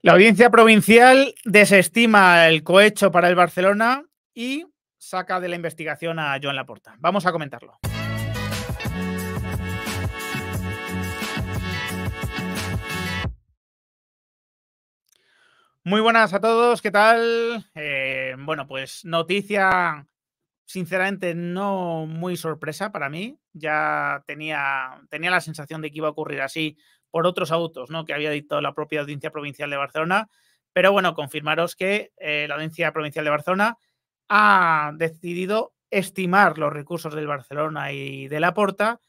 La Audiencia Provincial desestima el cohecho para el Barcelona y saca de la investigación a Joan Laporta. Vamos a comentarlo. Muy buenas a todos, ¿qué tal? Bueno, pues noticia, sinceramente, no muy sorpresa para mí. Ya tenía la sensación de que iba a ocurrir así por otros autos, ¿no?, que había dictado la propia Audiencia Provincial de Barcelona. Pero bueno, confirmaros que la Audiencia Provincial de Barcelona ha decidido estimar los recursos del Barcelona y de Laporta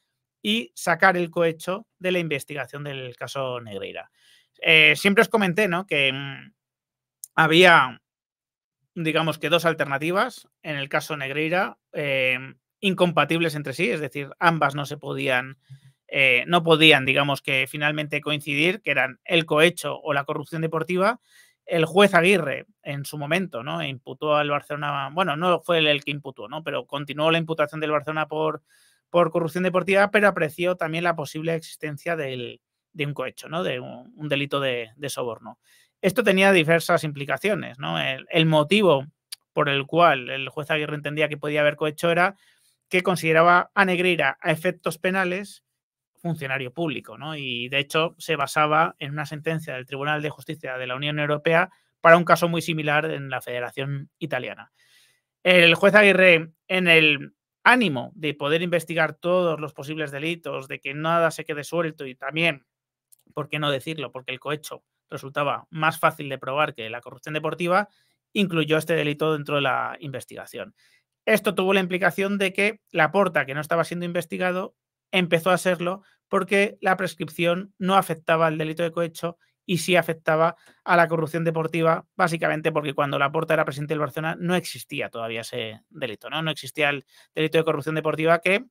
y sacar el cohecho de la investigación del caso Negreira. Siempre os comenté, ¿no?, que había, digamos que, dos alternativas en el caso Negreira, incompatibles entre sí, es decir, ambas no podían, digamos que, finalmente coincidir, que eran el cohecho o la corrupción deportiva. El juez Aguirre, en su momento, ¿no?, imputó al Barcelona, bueno, no fue él el que imputó, ¿no?, pero continuó la imputación del Barcelona por corrupción deportiva, pero apreció también la posible existencia de un cohecho, ¿no?, de un delito de soborno. Esto tenía diversas implicaciones, ¿no? El motivo por el cual el juez Aguirre entendía que podía haber cohecho era que consideraba a Negreira, a efectos penales, funcionario público, ¿no? Y de hecho se basaba en una sentencia del Tribunal de Justicia de la Unión Europea para un caso muy similar en la Federación Italiana. El juez Aguirre, en el ánimo de poder investigar todos los posibles delitos, de que nada se quede suelto y también, ¿por qué no decirlo?, porque el cohecho resultaba más fácil de probar que la corrupción deportiva, incluyó este delito dentro de la investigación. Esto tuvo la implicación de que Laporta, que no estaba siendo investigado, empezó a serlo porque la prescripción no afectaba al delito de cohecho y sí afectaba a la corrupción deportiva, básicamente porque cuando Laporta era presidente del Barcelona no existía todavía ese delito, ¿no? No existía el delito de corrupción deportiva, que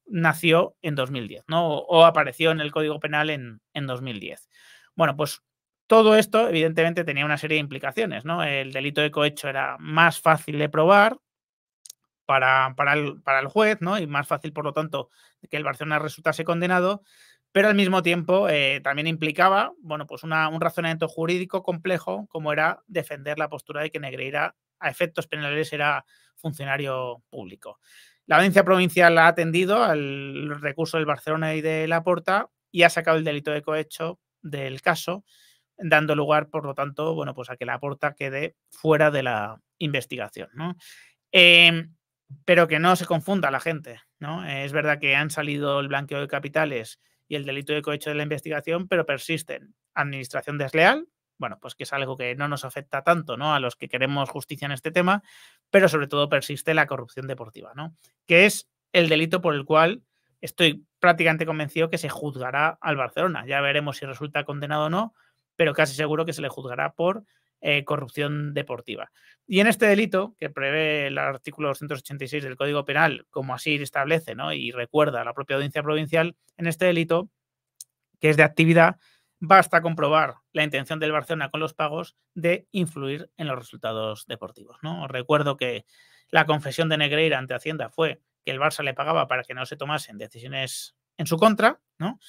nació en 2010, ¿no?, o apareció en el Código Penal en 2010. Bueno, pues todo esto evidentemente tenía una serie de implicaciones, ¿no? El delito de cohecho era más fácil de probar para el juez, ¿no?, y más fácil, por lo tanto, que el Barcelona resultase condenado, pero al mismo tiempo también implicaba, bueno, pues un razonamiento jurídico complejo, como era defender la postura de que Negreira, a efectos penales, era funcionario público. La Audiencia Provincial ha atendido al recurso del Barcelona y de Laporta y ha sacado el delito de cohecho del caso, dando lugar, por lo tanto, bueno, pues a que Laporta quede fuera de la investigación, ¿no? Pero que no se confunda la gente, ¿no? Es verdad que han salido el blanqueo de capitales y el delito de cohecho de la investigación, pero persisten administración desleal, bueno, pues que es algo que no nos afecta tanto, ¿no?, a los que queremos justicia en este tema, pero sobre todo persiste la corrupción deportiva, ¿no?, que es el delito por el cual estoy prácticamente convencido que se juzgará al Barcelona. Ya veremos si resulta condenado o no, pero casi seguro que se le juzgará por corrupción deportiva. Y en este delito, que prevé el artículo 286 del Código Penal, como así establece, ¿no?, y recuerda la propia Audiencia Provincial, en este delito, que es de actividad, basta comprobar la intención del Barcelona con los pagos de influir en los resultados deportivos, ¿no? Os recuerdo que la confesión de Negreira ante Hacienda fue que el Barça le pagaba para que no se tomasen decisiones en su contra, ¿no?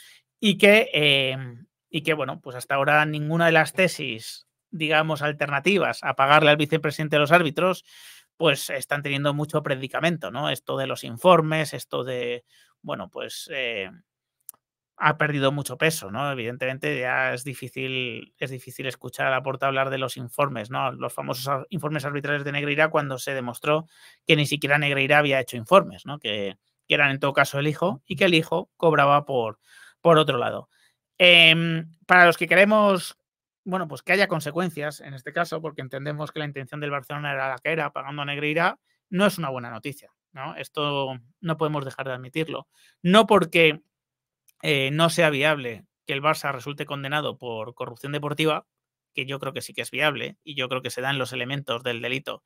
Y que, bueno, pues hasta ahora ninguna de las tesis, digamos, alternativas a pagarle al vicepresidente de los árbitros, pues están teniendo mucho predicamento, ¿no? Esto de los informes, esto de, bueno, pues ha perdido mucho peso, ¿no? Evidentemente ya es difícil escuchar a Laporta hablar de los informes, ¿no?, los famosos informes arbitrales de Negreira, cuando se demostró que ni siquiera Negreira había hecho informes, ¿no?, que eran en todo caso el hijo, y que el hijo cobraba por otro lado. Para los que queremos, bueno, pues que haya consecuencias en este caso, porque entendemos que la intención del Barcelona era la que era, pagando a Negreira, no es una buena noticia, ¿no? Esto no podemos dejar de admitirlo. No porque no sea viable que el Barça resulte condenado por corrupción deportiva, que yo creo que sí que es viable, y yo creo que se dan los elementos del delito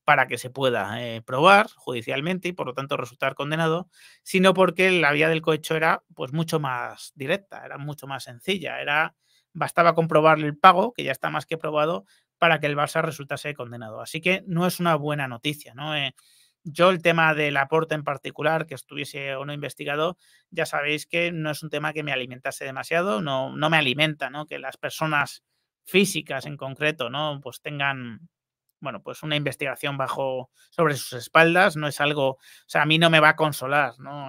para que se pueda probar judicialmente y, por lo tanto, resultar condenado, sino porque la vía del cohecho era, pues, mucho más directa, era mucho más sencilla, bastaba comprobar el pago, que ya está más que probado, para que el Barça resultase condenado. Así que no es una buena noticia, ¿no? Yo, el tema de Laporta en particular, que estuviese o no investigado, ya sabéis que no es un tema que me alimentase demasiado, no me alimenta, ¿no?, que las personas físicas en concreto, ¿no? Pues tengan, bueno, pues una investigación sobre sus espaldas, no es algo, o sea, a mí no me va a consolar, ¿no?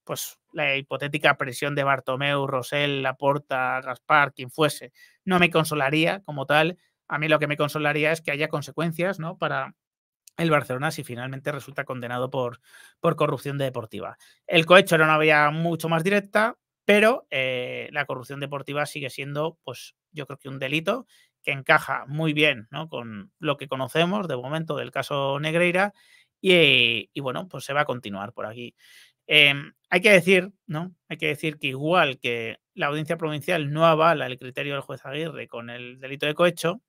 Pues la hipotética presión de Bartomeu, Rosell, Laporta, Gaspar, quien fuese, no me consolaría como tal. A mí lo que me consolaría es que haya consecuencias, ¿no? Para el Barcelona si finalmente resulta condenado por corrupción deportiva. El cohecho era una vía mucho más directa, pero la corrupción deportiva sigue siendo, pues yo creo que un delito que encaja muy bien, ¿no? Con lo que conocemos de momento del caso Negreira y bueno, pues se va a continuar por aquí. Hay que decir, ¿no? Hay que decir que igual que la audiencia provincial no avala el criterio del juez Aguirre con el delito de cohecho,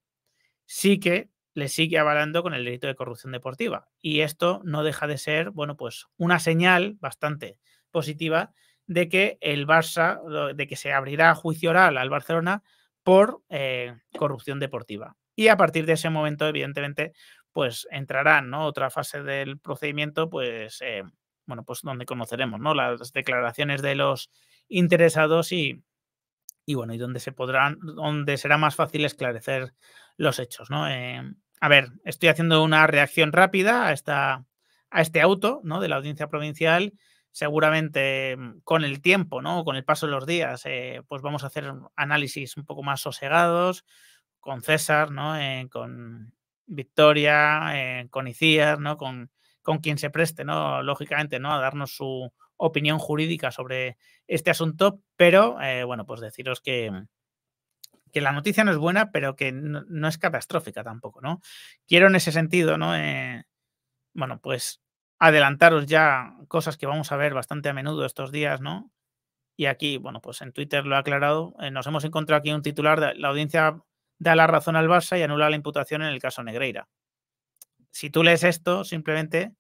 sí que le sigue avalando con el delito de corrupción deportiva. Y esto no deja de ser, bueno, pues una señal bastante positiva de que el Barça, de que se abrirá juicio oral al Barcelona por corrupción deportiva. Y a partir de ese momento, evidentemente, pues entrarán, ¿no? Otra fase del procedimiento, pues, bueno, pues donde conoceremos, ¿no? Las declaraciones de los interesados y bueno, y donde será más fácil esclarecer los hechos, ¿no? A ver, estoy haciendo una reacción rápida a este auto, ¿no? De la audiencia provincial. Seguramente con el tiempo, ¿no? Con el paso de los días, pues vamos a hacer análisis un poco más sosegados con César, ¿no? Con Victoria, con Icíar, ¿no? Con quien se preste, ¿no? Lógicamente, ¿no? A darnos su opinión jurídica sobre este asunto, pero bueno, pues deciros que la noticia no es buena, pero que no es catastrófica tampoco, ¿no? Quiero en ese sentido, ¿no? Bueno, pues adelantaros ya cosas que vamos a ver bastante a menudo estos días, ¿no? Y aquí, bueno, pues en Twitter lo he aclarado, nos hemos encontrado aquí un titular de la audiencia da la razón al Barça y anula la imputación en el caso Negreira. Si tú lees esto, simplemente,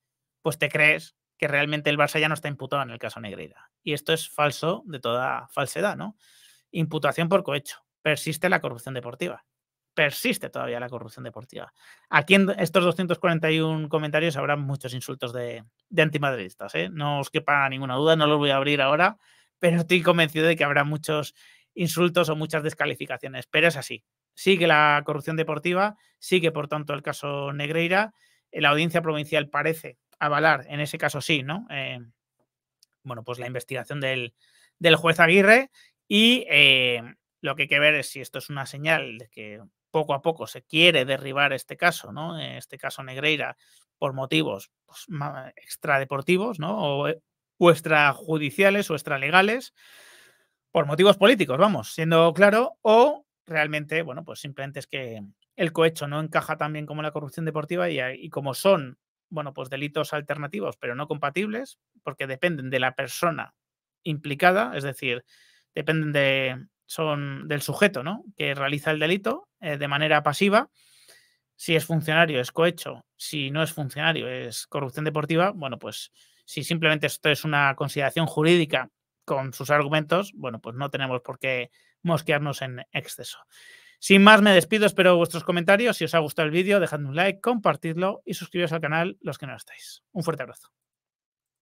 pues te crees que realmente el Barça ya no está imputado en el caso Negreira. Y esto es falso de toda falsedad, ¿no? Imputación por cohecho. Persiste la corrupción deportiva. Persiste todavía la corrupción deportiva. Aquí en estos 241 comentarios habrá muchos insultos de antimadridistas, ¿eh? No os quepa ninguna duda, no los voy a abrir ahora, pero estoy convencido de que habrá muchos insultos o muchas descalificaciones. Pero es así. Sigue la corrupción deportiva, sigue por tanto el caso Negreira. La audiencia provincial parece avalar, en ese caso sí, ¿no? Bueno, pues la investigación del juez Aguirre y lo que hay que ver es si esto es una señal de que poco a poco se quiere derribar este caso, ¿no? Este caso Negreira por motivos pues, extradeportivos, ¿no? O extrajudiciales o extralegales, por motivos políticos, vamos, siendo claro, o realmente, bueno, pues simplemente es que el cohecho no encaja tan bien como la corrupción deportiva y como son, bueno, pues delitos alternativos, pero no compatibles, porque dependen de la persona implicada, es decir, son del sujeto, ¿no? Que realiza el delito de manera pasiva. Si es funcionario es cohecho, si no es funcionario es corrupción deportiva. Bueno, pues si simplemente esto es una consideración jurídica con sus argumentos, bueno, pues no tenemos por qué mosquearnos en exceso. Sin más, me despido, espero vuestros comentarios. Si os ha gustado el vídeo, dejadme un like, compartidlo y suscribiros al canal los que no estáis. Un fuerte abrazo.